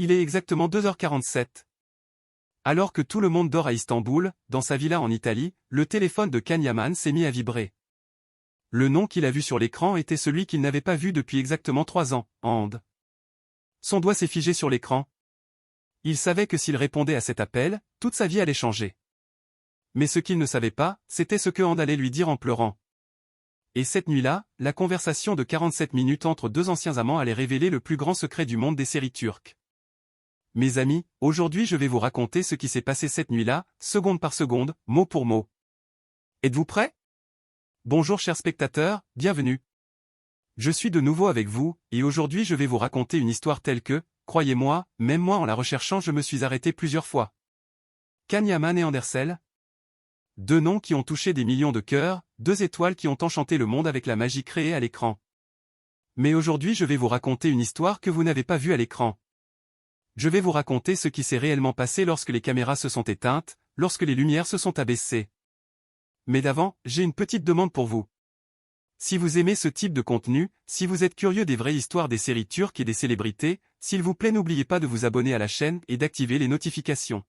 Il est exactement 2h47. Alors que tout le monde dort à Istanbul, dans sa villa en Italie, le téléphone de Can Yaman s'est mis à vibrer. Le nom qu'il a vu sur l'écran était celui qu'il n'avait pas vu depuis exactement 3 ans, Ande. Son doigt s'est figé sur l'écran. Il savait que s'il répondait à cet appel, toute sa vie allait changer. Mais ce qu'il ne savait pas, c'était ce que Ande allait lui dire en pleurant. Et cette nuit-là, la conversation de 47 minutes entre deux anciens amants allait révéler le plus grand secret du monde des séries turques. Mes amis, aujourd'hui je vais vous raconter ce qui s'est passé cette nuit-là, seconde par seconde, mot pour mot. Êtes-vous prêts? Bonjour chers spectateurs, bienvenue. Je suis de nouveau avec vous, et aujourd'hui je vais vous raconter une histoire telle que, croyez-moi, même moi en la recherchant je me suis arrêté plusieurs fois. Can Yaman et Andersel. Deux noms qui ont touché des millions de cœurs, deux étoiles qui ont enchanté le monde avec la magie créée à l'écran. Mais aujourd'hui je vais vous raconter une histoire que vous n'avez pas vue à l'écran. Je vais vous raconter ce qui s'est réellement passé lorsque les caméras se sont éteintes, lorsque les lumières se sont abaissées. Mais d'avant, j'ai une petite demande pour vous. Si vous aimez ce type de contenu, si vous êtes curieux des vraies histoires des séries turques et des célébrités, s'il vous plaît n'oubliez pas de vous abonner à la chaîne et d'activer les notifications.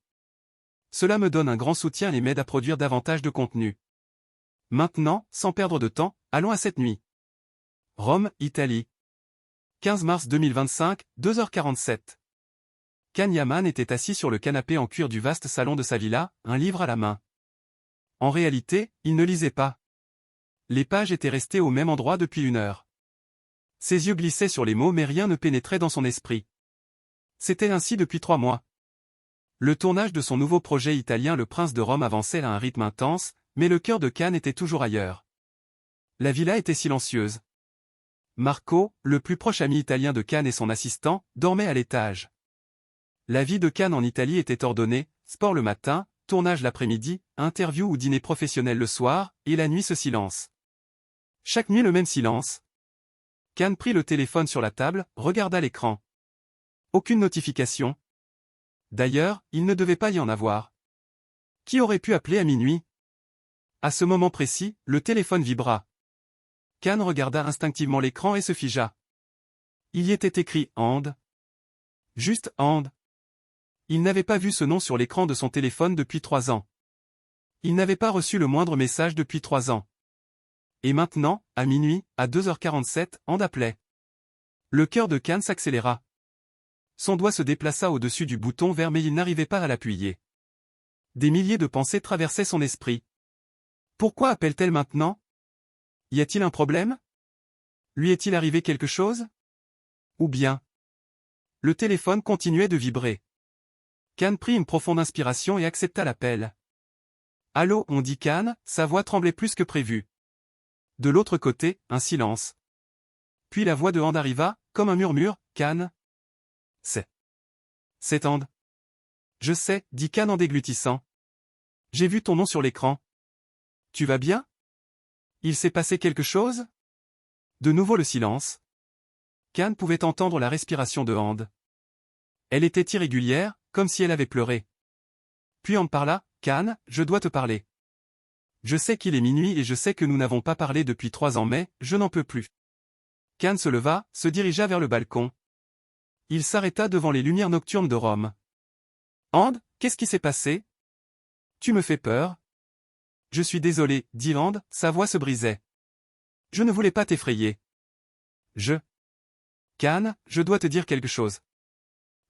Cela me donne un grand soutien et m'aide à produire davantage de contenu. Maintenant, sans perdre de temps, allons à cette nuit. Rome, Italie. 15 mars 2025, 2h47. Can Yaman était assis sur le canapé en cuir du vaste salon de sa villa, un livre à la main. En réalité, il ne lisait pas. Les pages étaient restées au même endroit depuis 1 heure. Ses yeux glissaient sur les mots mais rien ne pénétrait dans son esprit. C'était ainsi depuis 3 mois. Le tournage de son nouveau projet italien Le Prince de Rome avançait à un rythme intense, mais le cœur de Can était toujours ailleurs. La villa était silencieuse. Marco, le plus proche ami italien de Can et son assistant, dormait à l'étage. La vie de Can en Italie était ordonnée, sport le matin, tournage l'après-midi, interview ou dîner professionnel le soir, et la nuit ce silence. Chaque nuit le même silence. Can prit le téléphone sur la table, regarda l'écran. Aucune notification. D'ailleurs, il ne devait pas y en avoir. Qui aurait pu appeler à minuit? À ce moment précis, le téléphone vibra. Can regarda instinctivement l'écran et se figea. Il y était écrit « Ande ». Juste « Ande ». Il n'avait pas vu ce nom sur l'écran de son téléphone depuis 3 ans. Il n'avait pas reçu le moindre message depuis 3 ans. Et maintenant, à minuit, à 2h47, Ande appelait. Le cœur de Can s'accéléra. Son doigt se déplaça au-dessus du bouton vert mais il n'arrivait pas à l'appuyer. Des milliers de pensées traversaient son esprit. Pourquoi appelle-t-elle maintenant? Y a-t-il un problème? Lui est-il arrivé quelque chose? Ou bien? Le téléphone continuait de vibrer. Can prit une profonde inspiration et accepta l'appel. Allô, on dit Can, sa voix tremblait plus que prévu. De l'autre côté, un silence. Puis la voix de Ande arriva, comme un murmure, Can. C'est Ande. Je sais, dit Can en déglutissant. J'ai vu ton nom sur l'écran. Tu vas bien? Il s'est passé quelque chose? De nouveau le silence. Can pouvait entendre la respiration de Ande. Elle était irrégulière, comme si elle avait pleuré. Puis Ande parla, Can, je dois te parler. Je sais qu'il est minuit et je sais que nous n'avons pas parlé depuis 3 ans mais, je n'en peux plus. Can se leva, se dirigea vers le balcon. Il s'arrêta devant les lumières nocturnes de Rome. Ande, qu'est-ce qui s'est passé? Tu me fais peur. Je suis désolé, dit Ande, sa voix se brisait. Je ne voulais pas t'effrayer. Can, je dois te dire quelque chose.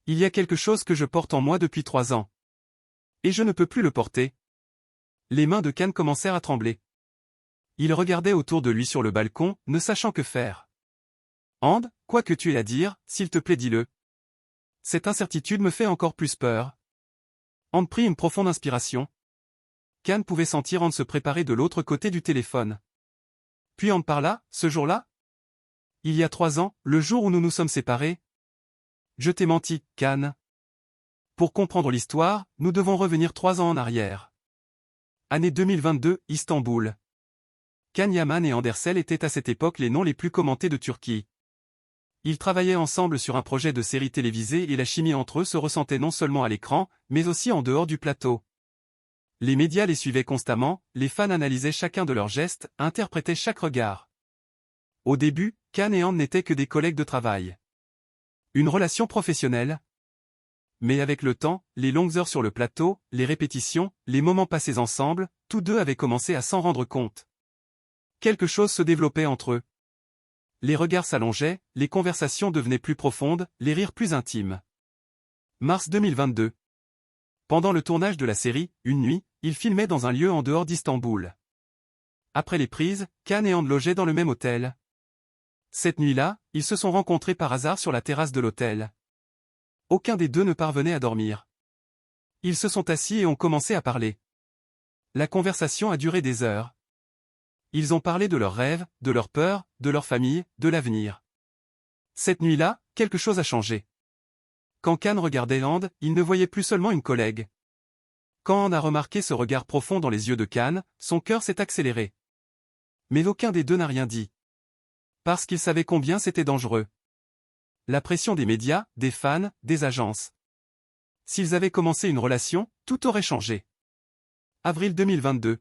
Il y a quelque chose que je porte en moi depuis 3 ans. Et je ne peux plus le porter. Les mains de Can commencèrent à trembler. Il regardait autour de lui sur le balcon, ne sachant que faire. Ande, quoi que tu aies à dire, s'il te plaît dis-le. Cette incertitude me fait encore plus peur. Ande prit une profonde inspiration. Can pouvait sentir Ande se préparer de l'autre côté du téléphone. Puis Ande parla, ce jour-là? Il y a 3 ans, le jour où nous nous sommes séparés. Je t'ai menti, Can. Pour comprendre l'histoire, nous devons revenir 3 ans en arrière. Année 2022, Istanbul. Can Yaman et Andersel étaient à cette époque les noms les plus commentés de Turquie. Ils travaillaient ensemble sur un projet de série télévisée et la chimie entre eux se ressentait non seulement à l'écran, mais aussi en dehors du plateau. Les médias les suivaient constamment, les fans analysaient chacun de leurs gestes, interprétaient chaque regard. Au début, Can et Ande n'étaient que des collègues de travail. Une relation professionnelle? Mais avec le temps, les longues heures sur le plateau, les répétitions, les moments passés ensemble, tous deux avaient commencé à s'en rendre compte. Quelque chose se développait entre eux. Les regards s'allongeaient, les conversations devenaient plus profondes, les rires plus intimes. Mars 2022. Pendant le tournage de la série, une nuit, ils filmaient dans un lieu en dehors d'Istanbul. Après les prises, Can et And logeaient dans le même hôtel. Cette nuit-là, ils se sont rencontrés par hasard sur la terrasse de l'hôtel. Aucun des deux ne parvenait à dormir. Ils se sont assis et ont commencé à parler. La conversation a duré des heures. Ils ont parlé de leurs rêves, de leurs peurs, de leur famille, de l'avenir. Cette nuit-là, quelque chose a changé. Quand Can regardait And, il ne voyait plus seulement une collègue. Quand And a remarqué ce regard profond dans les yeux de Can, son cœur s'est accéléré. Mais aucun des deux n'a rien dit. Parce qu'ils savaient combien c'était dangereux. La pression des médias, des fans, des agences. S'ils avaient commencé une relation, tout aurait changé. Avril 2022.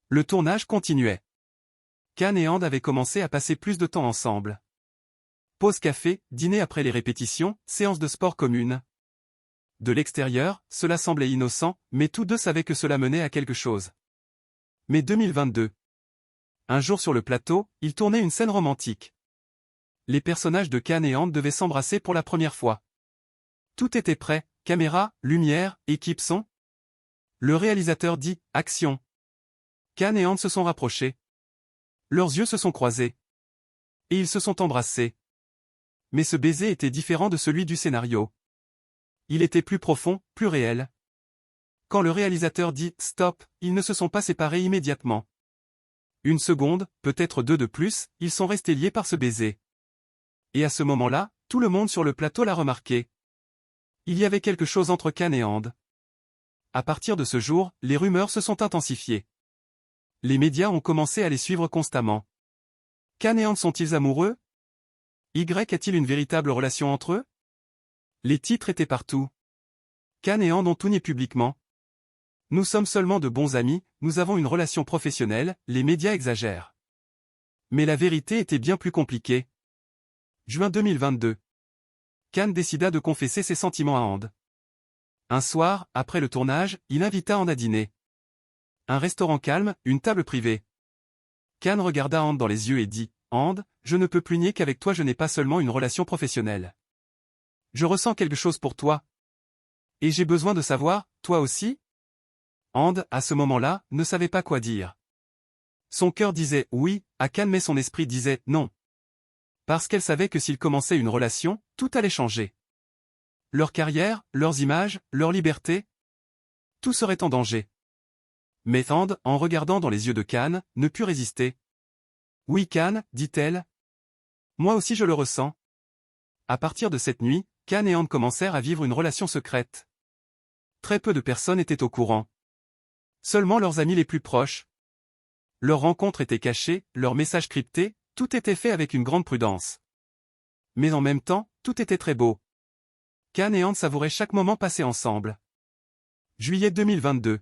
Le tournage continuait. Can et And avaient commencé à passer plus de temps ensemble. Pause café, dîner après les répétitions, séance de sport commune. De l'extérieur, cela semblait innocent, mais tous deux savaient que cela menait à quelque chose. Mai 2022. Un jour sur le plateau, ils tournaient une scène romantique. Les personnages de Can et And devaient s'embrasser pour la première fois. Tout était prêt, caméra, lumière, équipe son. Le réalisateur dit « Action ». Can et And se sont rapprochés. Leurs yeux se sont croisés. Et ils se sont embrassés. Mais ce baiser était différent de celui du scénario. Il était plus profond, plus réel. Quand le réalisateur dit « Stop », ils ne se sont pas séparés immédiatement. Une seconde, peut-être deux de plus, ils sont restés liés par ce baiser. Et à ce moment-là, tout le monde sur le plateau l'a remarqué. Il y avait quelque chose entre Can et And. À partir de ce jour, les rumeurs se sont intensifiées. Les médias ont commencé à les suivre constamment. Can et And sont-ils amoureux? Y a-t-il une véritable relation entre eux? Les titres étaient partout. Can et And ont tout nié publiquement. Nous sommes seulement de bons amis, nous avons une relation professionnelle, les médias exagèrent. Mais la vérité était bien plus compliquée. Juin 2022. Can décida de confesser ses sentiments à And. Un soir, après le tournage, il invita And à dîner. Un restaurant calme, une table privée. Can regarda And dans les yeux et dit « And, je ne peux plus nier qu'avec toi je n'ai pas seulement une relation professionnelle. Je ressens quelque chose pour toi. Et j'ai besoin de savoir, toi aussi ?» And, à ce moment-là, ne savait pas quoi dire. Son cœur disait « oui » à Can mais son esprit disait « non ». Parce qu'elle savait que s'ils commençaient une relation, tout allait changer. Leur carrière, leurs images, leur liberté, tout serait en danger. Mais And, en regardant dans les yeux de Can, ne put résister. « Oui Can, dit-elle. Moi aussi je le ressens. » À partir de cette nuit, Can et And commencèrent à vivre une relation secrète. Très peu de personnes étaient au courant. Seulement leurs amis les plus proches. Leur rencontre était cachée, leurs messages cryptés, tout était fait avec une grande prudence. Mais en même temps, tout était très beau. Can et And savouraient chaque moment passé ensemble. Juillet 2022.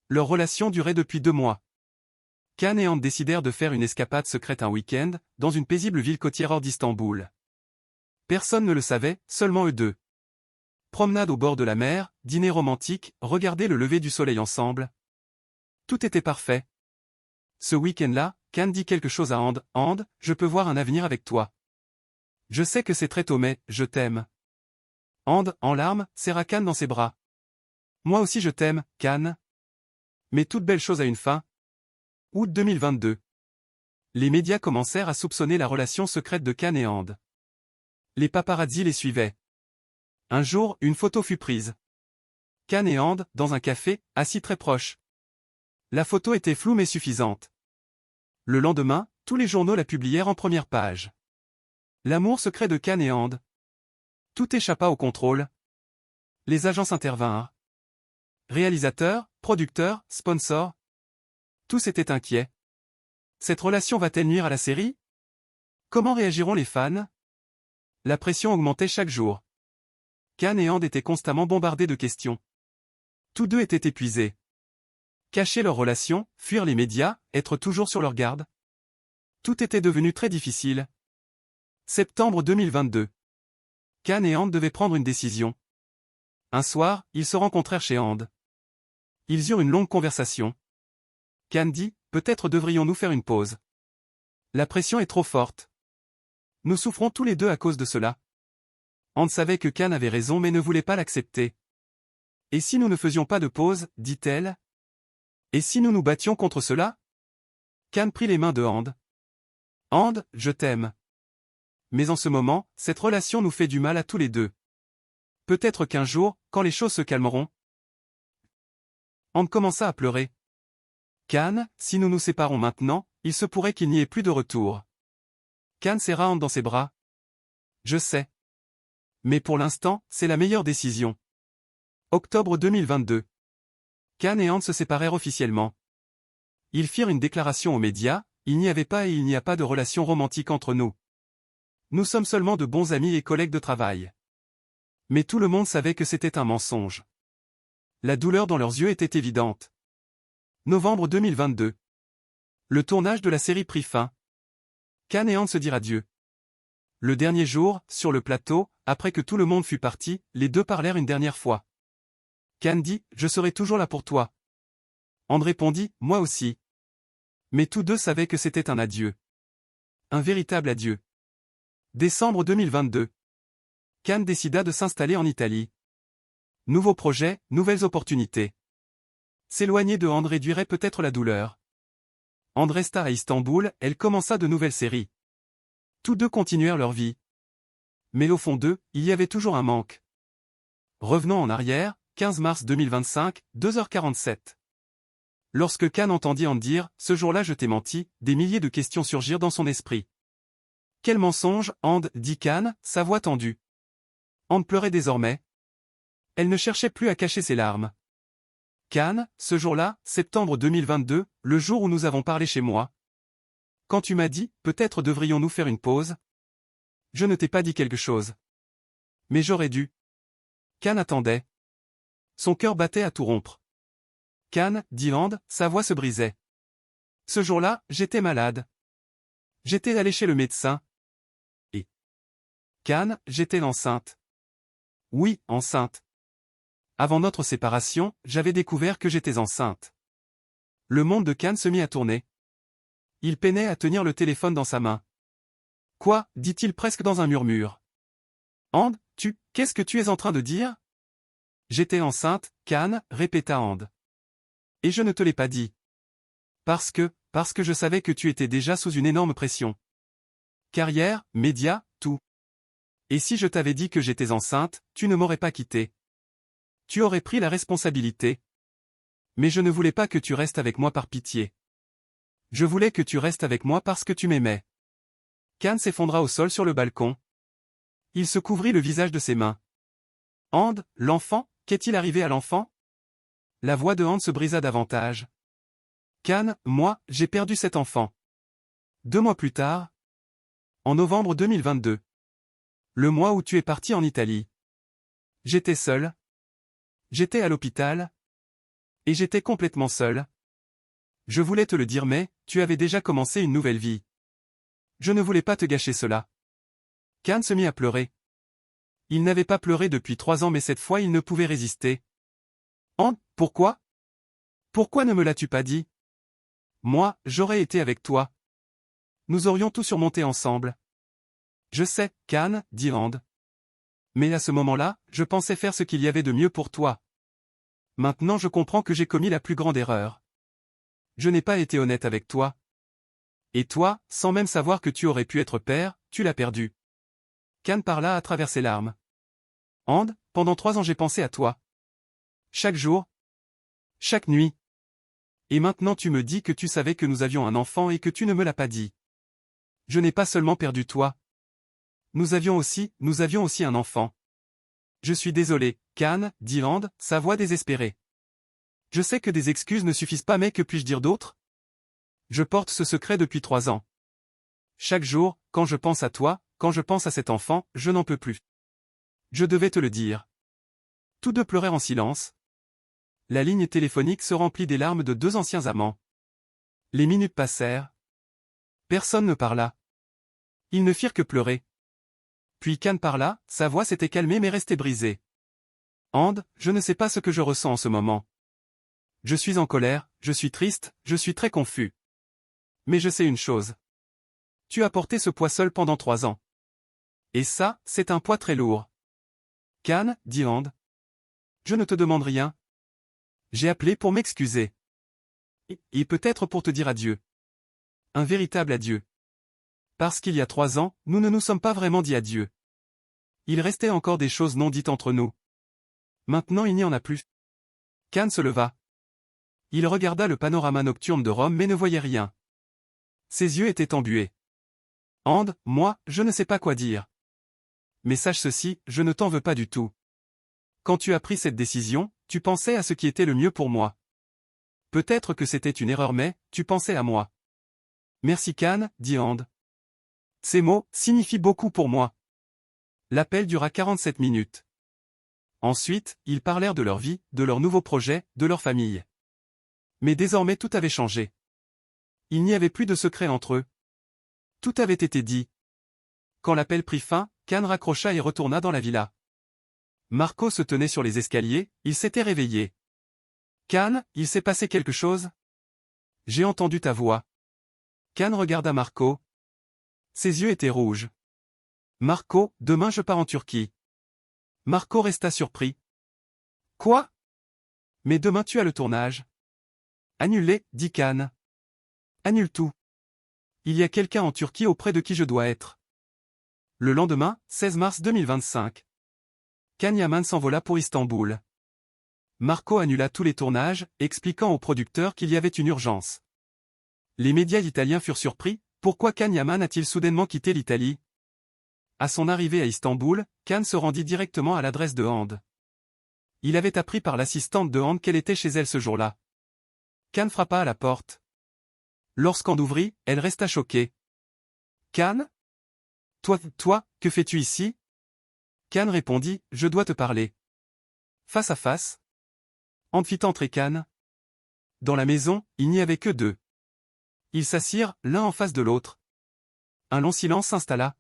Leur relation durait depuis 2 mois. Can et And décidèrent de faire une escapade secrète un week-end, dans une paisible ville côtière hors d'Istanbul. Personne ne le savait, seulement eux deux. Promenade au bord de la mer, dîner romantique, regarder le lever du soleil ensemble. Tout était parfait. Ce week-end-là, Can dit quelque chose à And. « And, je peux voir un avenir avec toi. Je sais que c'est très tôt mais, je t'aime. » And, en larmes, serra Can dans ses bras. « Moi aussi je t'aime, Can. » Mais toute belle chose a une fin. Août 2022. Les médias commencèrent à soupçonner la relation secrète de Can et And. Les paparazzi les suivaient. Un jour, une photo fut prise. Can et And, dans un café, assis très proches. La photo était floue mais suffisante. Le lendemain, tous les journaux la publièrent en première page. L'amour secret de Can et And. Tout échappa au contrôle. Les agences intervinrent. Réalisateurs, producteurs, sponsors. Tous étaient inquiets. Cette relation va-t-elle nuire à la série? Comment réagiront les fans? La pression augmentait chaque jour. Can et And étaient constamment bombardés de questions. Tous deux étaient épuisés. Cacher leur relation, fuir les médias, être toujours sur leur garde. Tout était devenu très difficile. Septembre 2022. Can et And devaient prendre une décision. Un soir, ils se rencontrèrent chez And. Ils eurent une longue conversation. Can dit, peut-être devrions-nous faire une pause. La pression est trop forte. Nous souffrons tous les deux à cause de cela. And savait que Can avait raison mais ne voulait pas l'accepter. Et si nous ne faisions pas de pause, dit-elle? Et si nous nous battions contre cela? Can prit les mains de And. And, je t'aime. Mais en ce moment, cette relation nous fait du mal à tous les deux. Peut-être qu'un jour, quand les choses se calmeront. And commença à pleurer. Can, si nous nous séparons maintenant, il se pourrait qu'il n'y ait plus de retour. Can serra And dans ses bras. Je sais. Mais pour l'instant, c'est la meilleure décision. Octobre 2022. Can et And se séparèrent officiellement. Ils firent une déclaration aux médias, il n'y avait pas et il n'y a pas de relation romantique entre nous. Nous sommes seulement de bons amis et collègues de travail. Mais tout le monde savait que c'était un mensonge. La douleur dans leurs yeux était évidente. Novembre 2022. Le tournage de la série prit fin. Can et And se dirent adieu. Le dernier jour, sur le plateau, après que tout le monde fut parti, les deux parlèrent une dernière fois. Can dit, je serai toujours là pour toi. And répondit, moi aussi. Mais tous deux savaient que c'était un adieu. Un véritable adieu. Décembre 2022. Can décida de s'installer en Italie. Nouveau projet, nouvelles opportunités. S'éloigner de And réduirait peut-être la douleur. And resta à Istanbul, elle commença de nouvelles séries. Tous deux continuèrent leur vie. Mais au fond d'eux, il y avait toujours un manque. Revenons en arrière, 15 mars 2025, 2h47. Lorsque Can entendit And dire « Ce jour-là je t'ai menti », des milliers de questions surgirent dans son esprit. Quel mensonge, And, dit Can, sa voix tendue. And pleurait désormais. Elle ne cherchait plus à cacher ses larmes. Can, ce jour-là, septembre 2022, le jour où nous avons parlé chez moi. Quand tu m'as dit, peut-être devrions-nous faire une pause. Je ne t'ai pas dit quelque chose. Mais j'aurais dû. Can attendait. Son cœur battait à tout rompre. Can, dit And, sa voix se brisait. Ce jour-là, j'étais malade. J'étais allé chez le médecin. Et Can, j'étais enceinte. Oui, enceinte. Avant notre séparation, j'avais découvert que j'étais enceinte. Le monde de Can se mit à tourner. Il peinait à tenir le téléphone dans sa main. Quoi, dit-il presque dans un murmure. And, qu'est-ce que tu es en train de dire? J'étais enceinte, Can, répéta And. Et je ne te l'ai pas dit. Parce que je savais que tu étais déjà sous une énorme pression. Carrière, médias, tout. Et si je t'avais dit que j'étais enceinte, tu ne m'aurais pas quitté. Tu aurais pris la responsabilité. Mais je ne voulais pas que tu restes avec moi par pitié. Je voulais que tu restes avec moi parce que tu m'aimais. Can s'effondra au sol sur le balcon. Il se couvrit le visage de ses mains. And, l'enfant, qu'est-il arrivé à l'enfant? La voix de And se brisa davantage. Can, moi, j'ai perdu cet enfant. 2 mois plus tard. En novembre 2022. Le mois où tu es parti en Italie. J'étais seul. J'étais à l'hôpital. Et j'étais complètement seul. Je voulais te le dire mais, tu avais déjà commencé une nouvelle vie. Je ne voulais pas te gâcher cela. Can se mit à pleurer. Il n'avait pas pleuré depuis 3 ans mais cette fois il ne pouvait résister. And, pourquoi? Pourquoi ne me l'as-tu pas dit? Moi, j'aurais été avec toi. Nous aurions tout surmonté ensemble. Je sais, Can, dit And. Mais à ce moment-là, je pensais faire ce qu'il y avait de mieux pour toi. Maintenant je comprends que j'ai commis la plus grande erreur. Je n'ai pas été honnête avec toi. Et toi, sans même savoir que tu aurais pu être père, tu l'as perdu. Can parla à travers ses larmes. And, pendant 3 ans j'ai pensé à toi. Chaque jour. Chaque nuit. Et maintenant tu me dis que tu savais que nous avions un enfant et que tu ne me l'as pas dit. Je n'ai pas seulement perdu toi. Nous avions aussi un enfant. Je suis désolé, Can, dit And, sa voix désespérée. Je sais que des excuses ne suffisent pas mais que puis-je dire d'autre? Je porte ce secret depuis 3 ans. Chaque jour, quand je pense à toi, quand je pense à cet enfant, je n'en peux plus. Je devais te le dire. Tous deux pleurèrent en silence. La ligne téléphonique se remplit des larmes de 2 anciens amants. Les minutes passèrent. Personne ne parla. Ils ne firent que pleurer. Puis Can parla, sa voix s'était calmée mais restait brisée. And, je ne sais pas ce que je ressens en ce moment. Je suis en colère, je suis triste, je suis très confus. Mais je sais une chose. Tu as porté ce poids seul pendant 3 ans. Et ça, c'est un poids très lourd. Can, dit And. Je ne te demande rien. J'ai appelé pour m'excuser. Et peut-être pour te dire adieu. Un véritable adieu. Parce qu'il y a 3 ans, nous ne nous sommes pas vraiment dit adieu. Il restait encore des choses non dites entre nous. Maintenant il n'y en a plus. Can se leva. Il regarda le panorama nocturne de Rome mais ne voyait rien. Ses yeux étaient embués. And, moi, je ne sais pas quoi dire. Mais sache ceci, je ne t'en veux pas du tout. Quand tu as pris cette décision, tu pensais à ce qui était le mieux pour moi. Peut-être que c'était une erreur mais, tu pensais à moi. Merci Can, dit And. Ces mots signifient beaucoup pour moi. L'appel dura 47 minutes. Ensuite, ils parlèrent de leur vie, de leurs nouveaux projets, de leur famille. Mais désormais tout avait changé. Il n'y avait plus de secret entre eux. Tout avait été dit. Quand l'appel prit fin, Can raccrocha et retourna dans la villa. Marco se tenait sur les escaliers, il s'était réveillé. Can, il s'est passé quelque chose? J'ai entendu ta voix. Can regarda Marco. Ses yeux étaient rouges. Marco, demain je pars en Turquie. Marco resta surpris. Quoi? Mais demain tu as le tournage. Annulé, dit Can. Annule tout. Il y a quelqu'un en Turquie auprès de qui je dois être. Le lendemain, 16 mars 2025. Can Yaman s'envola pour Istanbul. Marco annula tous les tournages, expliquant au producteur qu'il y avait une urgence. Les médias italiens furent surpris, pourquoi Can Yaman a-t-il soudainement quitté l'Italie? À son arrivée à Istanbul, Can se rendit directement à l'adresse de And. Il avait appris par l'assistante de And qu'elle était chez elle ce jour-là. Can frappa à la porte. Lorsqu'And ouvrit, elle resta choquée. Can? Toi, que fais-tu ici? Can répondit, je dois te parler. Face à face? And fit entrer Can. Dans la maison, il n'y avait que deux. Ils s'assirent, l'un en face de l'autre. Un long silence s'installa.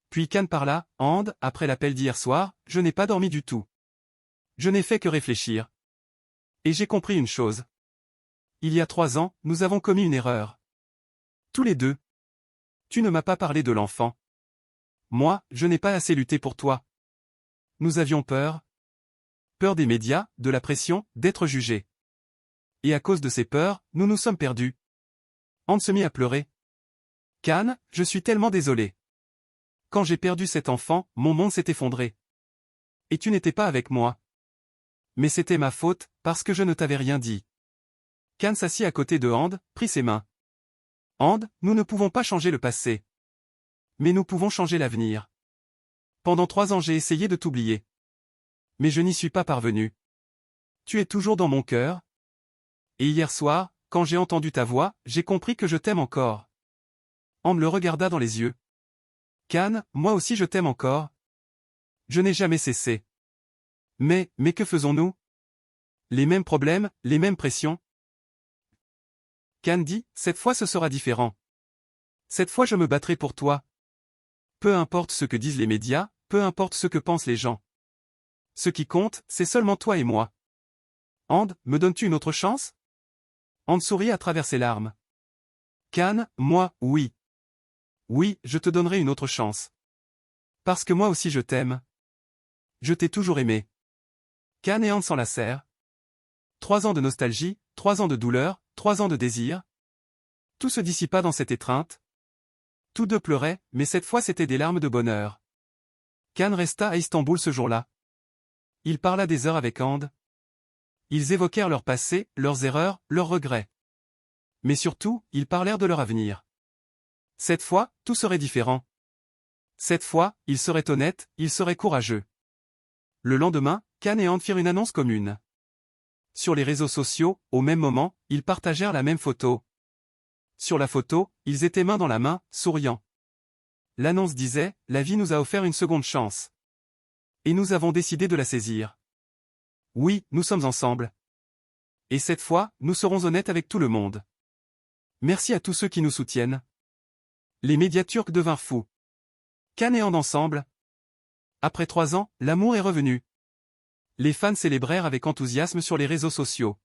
Puis Can parla, And, après l'appel d'hier soir, je n'ai pas dormi du tout. Je n'ai fait que réfléchir. Et j'ai compris une chose. Il y a 3 ans, nous avons commis une erreur. Tous les deux. Tu ne m'as pas parlé de l'enfant. Moi, je n'ai pas assez lutté pour toi. Nous avions peur. Peur des médias, de la pression, d'être jugés. Et à cause de ces peurs, nous nous sommes perdus. And se mit à pleurer. Can, je suis tellement désolé. Quand j'ai perdu cet enfant, mon monde s'est effondré. Et tu n'étais pas avec moi. Mais c'était ma faute, parce que je ne t'avais rien dit. Can s'assit à côté de And, prit ses mains. And, nous ne pouvons pas changer le passé. Mais nous pouvons changer l'avenir. Pendant 3 ans j'ai essayé de t'oublier. Mais je n'y suis pas parvenu. Tu es toujours dans mon cœur. Et hier soir, quand j'ai entendu ta voix, j'ai compris que je t'aime encore. And le regarda dans les yeux. Can, moi aussi je t'aime encore. Je n'ai jamais cessé. Mais que faisons-nous? Les mêmes problèmes, les mêmes pressions. Can dit, cette fois ce sera différent. Cette fois je me battrai pour toi. Peu importe ce que disent les médias, peu importe ce que pensent les gens. Ce qui compte, c'est seulement toi et moi. And, me donnes-tu une autre chance? And sourit à travers ses larmes. Can, moi, oui. Oui, je te donnerai une autre chance. Parce que moi aussi je t'aime. Je t'ai toujours aimé. Can et And s'enlacèrent. 3 ans de nostalgie, 3 ans de douleur, 3 ans de désir. Tout se dissipa dans cette étreinte. Tous deux pleuraient, mais cette fois c'étaient des larmes de bonheur. Can resta à Istanbul ce jour-là. Il parla des heures avec And. Ils évoquèrent leur passé, leurs erreurs, leurs regrets. Mais surtout, ils parlèrent de leur avenir. Cette fois, tout serait différent. Cette fois, ils seraient honnêtes, ils seraient courageux. Le lendemain, Can et And firent une annonce commune. Sur les réseaux sociaux, au même moment, ils partagèrent la même photo. Sur la photo, ils étaient main dans la main, souriant. L'annonce disait, la vie nous a offert une seconde chance. Et nous avons décidé de la saisir. Oui, nous sommes ensemble. Et cette fois, nous serons honnêtes avec tout le monde. Merci à tous ceux qui nous soutiennent. Les médias turcs devinrent fous. Can et And ensemble. Après 3 ans, l'amour est revenu. Les fans célébrèrent avec enthousiasme sur les réseaux sociaux.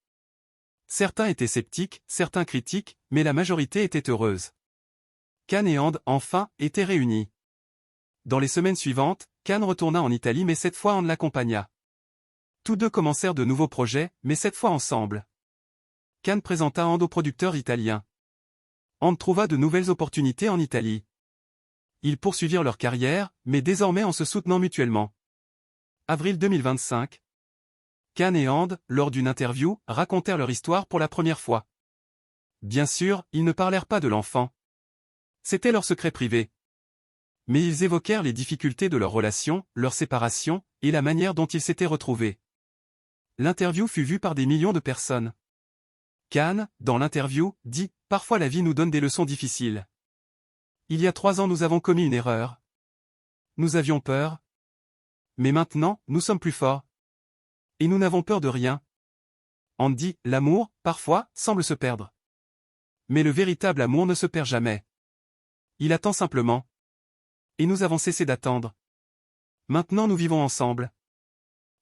Certains étaient sceptiques, certains critiques, mais la majorité était heureuse. Can et And, enfin, étaient réunis. Dans les semaines suivantes, Can retourna en Italie mais cette fois And l'accompagna. Tous deux commencèrent de nouveaux projets, mais cette fois ensemble. Can présenta And au producteur italien. And trouva de nouvelles opportunités en Italie. Ils poursuivirent leur carrière, mais désormais en se soutenant mutuellement. Avril 2025. Can et And, lors d'une interview, racontèrent leur histoire pour la première fois. Bien sûr, ils ne parlèrent pas de l'enfant. C'était leur secret privé. Mais ils évoquèrent les difficultés de leur relation, leur séparation, et la manière dont ils s'étaient retrouvés. L'interview fut vue par des millions de personnes. Can, dans l'interview, dit « Parfois la vie nous donne des leçons difficiles. Il y a 3 ans nous avons commis une erreur. Nous avions peur. Mais maintenant, nous sommes plus forts. Et nous n'avons peur de rien. » And dit « L'amour, parfois, semble se perdre. Mais le véritable amour ne se perd jamais. Il attend simplement. Et nous avons cessé d'attendre. Maintenant nous vivons ensemble. »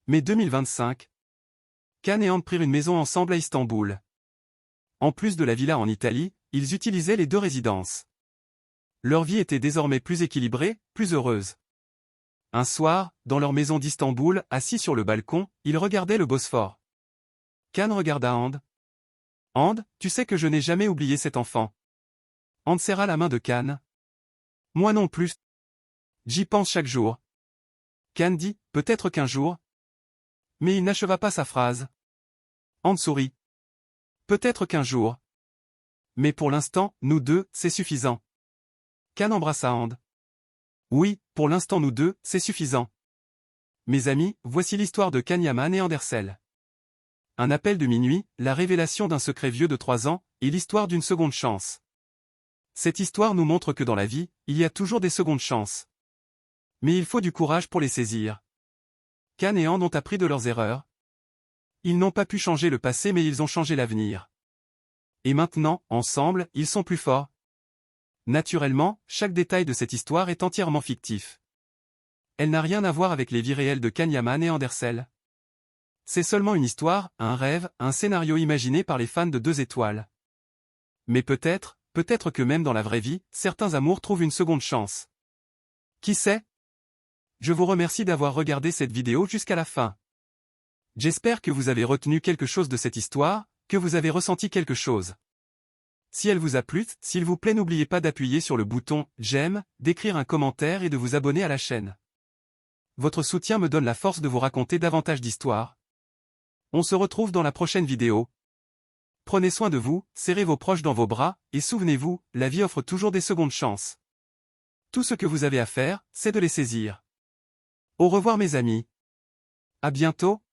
Mai 2025. Can et And prirent une maison ensemble à Istanbul. En plus de la villa en Italie, ils utilisaient les 2 résidences. Leur vie était désormais plus équilibrée, plus heureuse. Un soir, dans leur maison d'Istanbul, assis sur le balcon, ils regardaient le Bosphore. Can regarda And. « And, tu sais que je n'ai jamais oublié cet enfant. » And serra la main de Can. « Moi non plus. J'y pense chaque jour. » Can dit, « Peut-être qu'un jour. » Mais il n'acheva pas sa phrase. And sourit. « Peut-être qu'un jour. Mais pour l'instant, nous deux, c'est suffisant. » Can embrassa And. « Oui, pour l'instant nous deux, c'est suffisant. » Mes amis, voici l'histoire de Can Yaman et Andersel. Un appel de minuit, la révélation d'un secret vieux de 3 ans, et l'histoire d'une seconde chance. Cette histoire nous montre que dans la vie, il y a toujours des secondes chances. Mais il faut du courage pour les saisir. Can et And ont appris de leurs erreurs. Ils n'ont pas pu changer le passé mais ils ont changé l'avenir. Et maintenant, ensemble, ils sont plus forts. Naturellement, chaque détail de cette histoire est entièrement fictif. Elle n'a rien à voir avec les vies réelles de Can Yaman et Andersel. C'est seulement une histoire, un rêve, un scénario imaginé par les fans de 2 étoiles. Mais peut-être que même dans la vraie vie, certains amours trouvent une seconde chance. Qui sait? Je vous remercie d'avoir regardé cette vidéo jusqu'à la fin. J'espère que vous avez retenu quelque chose de cette histoire, que vous avez ressenti quelque chose. Si elle vous a plu, s'il vous plaît n'oubliez pas d'appuyer sur le bouton « J'aime », d'écrire un commentaire et de vous abonner à la chaîne. Votre soutien me donne la force de vous raconter davantage d'histoires. On se retrouve dans la prochaine vidéo. Prenez soin de vous, serrez vos proches dans vos bras, et souvenez-vous, la vie offre toujours des secondes chances. Tout ce que vous avez à faire, c'est de les saisir. Au revoir mes amis. À bientôt.